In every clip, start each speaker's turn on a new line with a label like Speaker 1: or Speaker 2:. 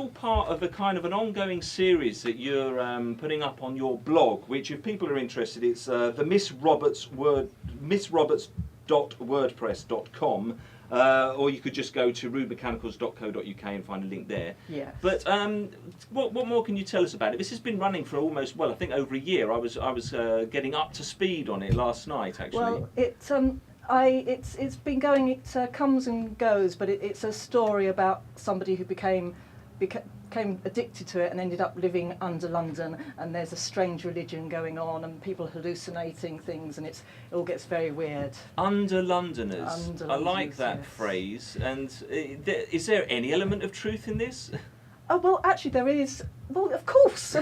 Speaker 1: all part of a kind of an ongoing series that you're putting up on your blog, which, if people are interested, it's the missroberts.wordpress.com. Or you could just go to rudemechanicals.co.uk and find a link there.
Speaker 2: Yes.
Speaker 1: But what more can you tell us about it? This has been running for almost, well, I think over a year. I was getting up to speed on it last night, actually.
Speaker 2: Well, it's been going. It comes and goes, but it's a story about somebody who became addicted to it and ended up living under London, and there's a strange religion going on and people hallucinating things, and it all gets very weird.
Speaker 1: Under Londoners.
Speaker 2: Under
Speaker 1: I like
Speaker 2: Londoners,
Speaker 1: that
Speaker 2: yes.
Speaker 1: phrase. And is there any element of truth in this?
Speaker 2: Oh, well, actually there is. Well, of course.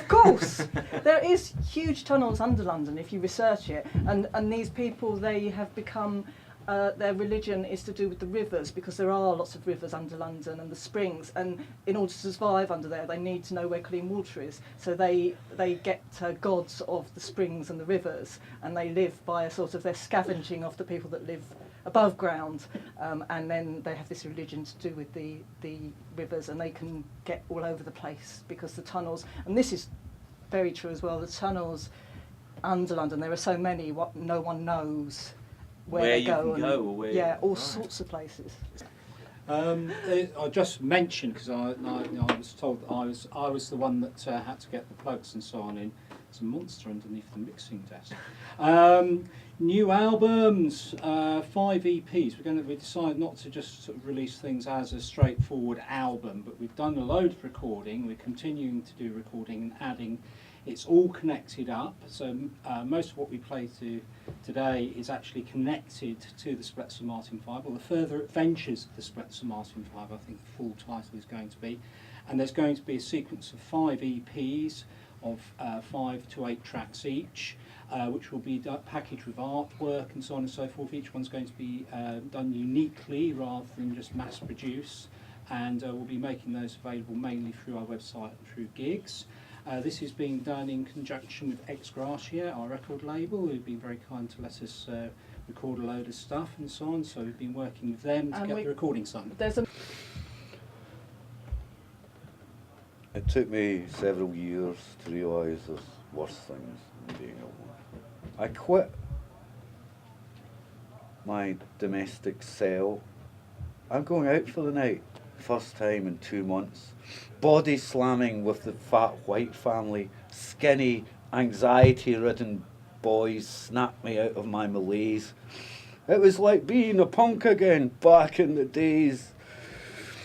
Speaker 2: There is huge tunnels under London if you research it, and these people, they have become, their religion is to do with the rivers, because there are lots of rivers under London and the springs, and in order to survive under there they need to know where clean water is, so they get gods of the springs and the rivers, and they live by a sort of, they're scavenging off the people that live above ground, and then they have this religion to do with the rivers, and they can get all over the place because the tunnels, and this is very true as well, the tunnels under London, there are so many, no one knows where they
Speaker 1: you
Speaker 2: go,
Speaker 1: can go, or where,
Speaker 2: yeah, all
Speaker 1: right.
Speaker 2: sorts of places.
Speaker 3: I just mentioned, because I was told that I was the one that had to get the plugs and so on in. It's a monster underneath the mixing desk. New albums, 5 EPs. We decided not to just sort of release things as a straightforward album, but we've done a load of recording. We're continuing to do recording and adding. It's all connected up, so most of what we play today is actually connected to the Spletzer Martin 5, or the further adventures of the Spletzer Martin 5, I think the full title is going to be. And there's going to be a sequence of 5 EPs of 5 to 8 tracks each, which will be packaged with artwork and so on and so forth. Each one's going to be done uniquely rather than just mass produced, and we'll be making those available mainly through our website and through gigs. This is being done in conjunction with Ex Gratia, our record label, who've been very kind to let us record a load of stuff and so on. So we've been working with them to get the recording done.
Speaker 4: It took me several years to realise there's worse things than being alone. I quit my domestic cell. I'm going out for the night. First time in 2 months. Body slamming with the fat white family. Skinny, anxiety-ridden boys snapped me out of my malaise. It was like being a punk again, back in the days.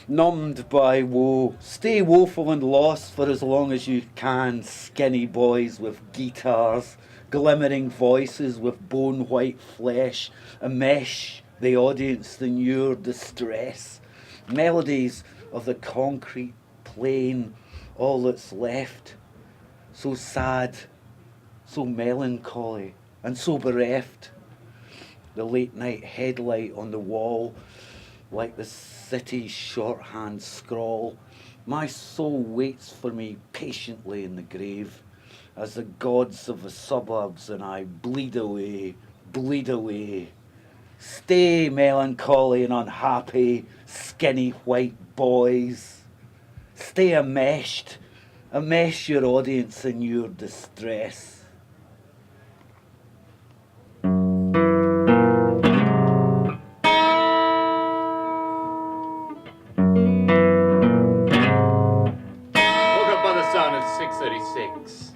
Speaker 4: Numbed by woe. Stay woeful and lost for as long as you can. Skinny boys with guitars. Glimmering voices with bone-white flesh. Enmesh the audience in your distress. Melodies of the concrete plain, all that's left. So sad, so melancholy, and so bereft. The late night headlight on the wall, like the city's shorthand scrawl. My soul waits for me patiently in the grave, as the gods of the suburbs and I bleed away, bleed away. Stay melancholy and unhappy, skinny white boys. Stay enmeshed, enmesh your audience in your distress.
Speaker 5: Woke up by the sound of 6:36.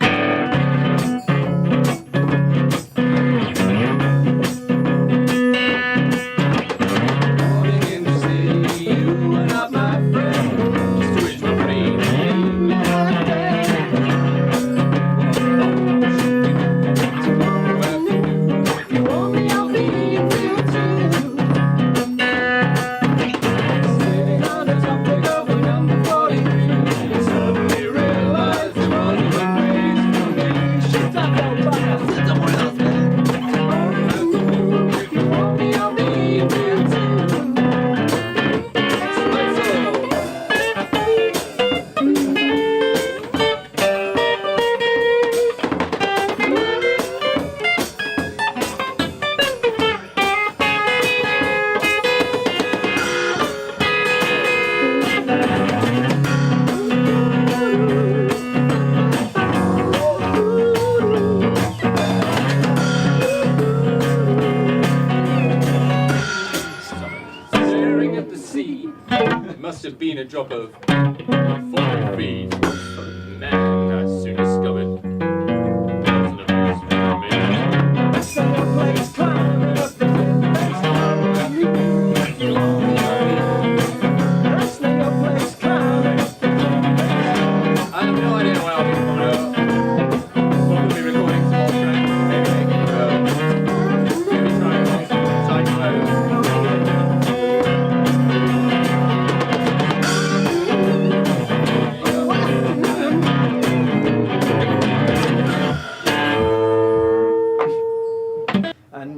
Speaker 5: have been a drop of foreign feed from man I soon discovered. I have no idea when I'll be coming up. Probably recording some more tracks, maybe making a go. Maybe trying some side clothes.
Speaker 6: And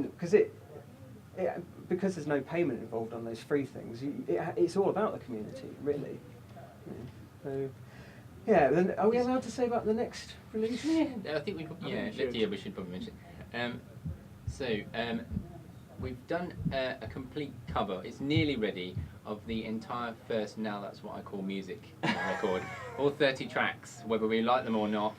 Speaker 6: because there's no payment involved on those free things, it's all about the community, really. So, yeah. Then are we allowed to say about the next release?
Speaker 5: I think we should probably mention. We've done a complete cover. It's nearly ready of the entire first. Now that's what I call music record. All 30 tracks, whether we like them or not.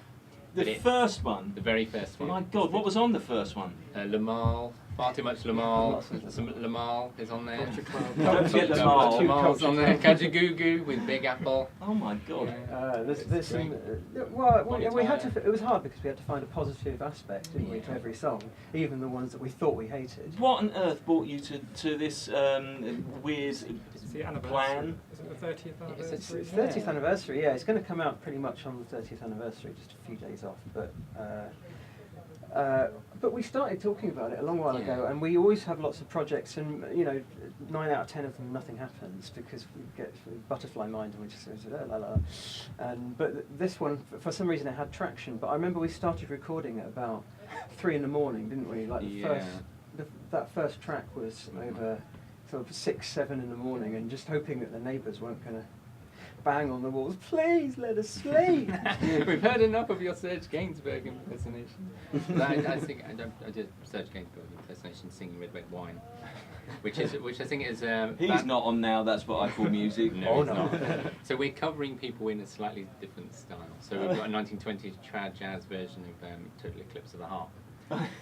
Speaker 1: The first one?
Speaker 5: The very first one.
Speaker 1: My God, what was on the first one?
Speaker 5: Lamal, far too much Lamal. Some Lamal is on there.
Speaker 1: Don't forget Lamal.
Speaker 5: Lamal's on there. Kajagoogoo with Big Apple.
Speaker 1: Oh my God.
Speaker 6: There's some. We had to. It was hard because we had to find a positive aspect, didn't we, to every song, even the ones that we thought we hated.
Speaker 1: What on earth brought you to this weird plan?
Speaker 7: Is it the 30th anniversary?
Speaker 6: It's 30th anniversary. Yeah, it's going to come out pretty much on the 30th anniversary, just a few days off. But we started talking about it a long while ago, and we always have lots of projects, and 9 out of 10 of them nothing happens because we get butterfly mind and we just la la la. But this one, for some reason, it had traction. But I remember we started recording at about 3 in the morning, didn't we? Like that first track was over sort of 6, 7 in the morning, and just hoping that the neighbours weren't going to bang on the walls. Please let us sleep.
Speaker 5: We've heard enough of your Serge Gainsbourg impersonation. I did Serge Gainsbourg impersonation singing Red Red Wine, which I think is.
Speaker 1: He's not on now. That's what I call music.
Speaker 5: No, he's not. So we're covering people in a slightly different style. So we've got a 1920s trad jazz version of Total Eclipse of the Heart.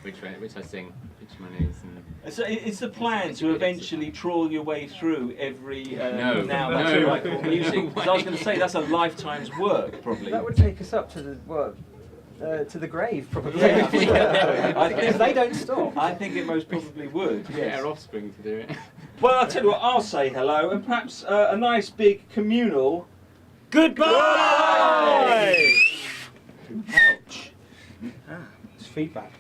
Speaker 5: which I sing, pitch my nose. And
Speaker 1: so it's the plan to eventually trawl your way through every now that's
Speaker 5: no,
Speaker 1: what I call music. Because I was going to say that's a lifetime's work, probably.
Speaker 6: That would take us up to the grave, probably.
Speaker 1: Yeah. I think
Speaker 6: they don't stop.
Speaker 1: I think it most probably would.
Speaker 5: Get
Speaker 1: Yes.
Speaker 5: our offspring to do it.
Speaker 1: Well, I'll tell you what. I'll say hello and perhaps a nice big communal goodbye.
Speaker 3: Ouch. It's feedback.